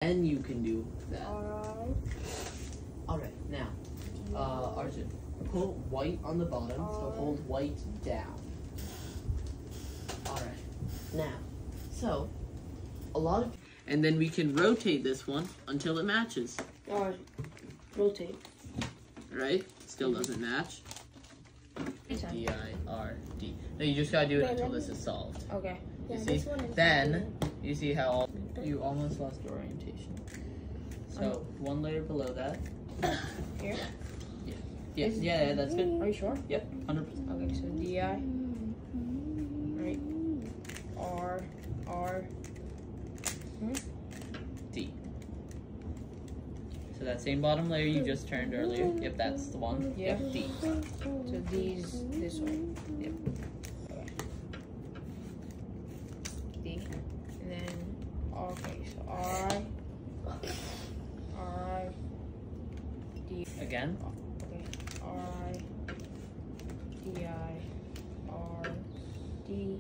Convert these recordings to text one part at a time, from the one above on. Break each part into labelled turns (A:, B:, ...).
A: And you can do that.
B: Alright.
A: Alright, now, Arjun, pull white on the bottom, so hold white down. Alright, now, so, a lot of... And then we can rotate this one until it matches.
B: Alright, rotate.
A: Right? Still doesn't match. D-I-R-D. No, you just gotta do it until this is solved.
B: Okay.
A: You see? Then, you see how you almost lost your orientation. So, one layer below that.
B: Here?
A: Yeah. Yeah, that's good.
B: Are you sure?
A: Yep, 100%.
B: Okay, so D-I. Right. R.
A: D. So that same bottom layer you just turned earlier. Yep, that's the one.
B: Yeah.
A: Yep, D.
B: So D's this way.
A: Yep.
B: Okay. D. And then, okay, so I. D.
A: Again.
B: Okay. R. D-I. R. D.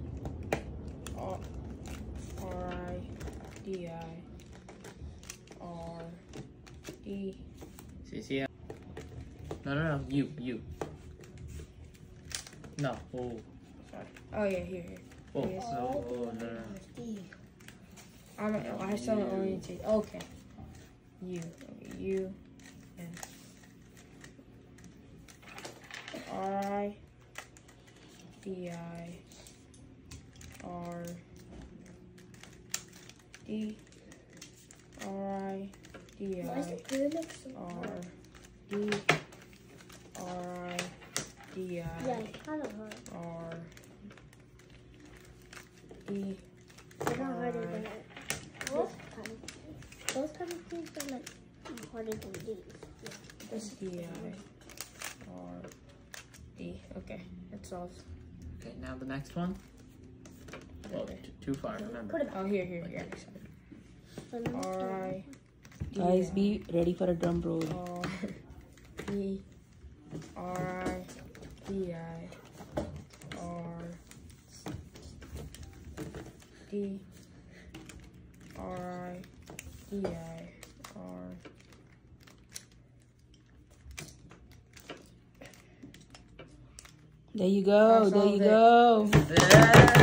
B: R. R-I. D-I. R. D.
A: See how? No. You. No. Oh.
B: Sorry. Oh yeah, here.
A: Oh.
B: Yes.
A: No.
B: I still don't orientate. Okay. U. Okay. U. And R. D-I. R. D. R-I. D-I. R. D. R-I. D-I.
C: Yeah, it's kind of hard.
B: R. E.
C: It's not harder than that. Those kind of things are like harder than these. Yeah. This is
B: D-I. R. E. Okay, it's solved.
A: Okay, now the next one. Well, too far, remember.
C: Put it back.
B: Oh, here. R-I.
D: Guys, be ready for a drum roll.
B: R. E. R-I. D-I. R. D. R-I. D-I. R.
D: There you go.
B: I
D: There you
B: solved
D: go.
A: Yeah.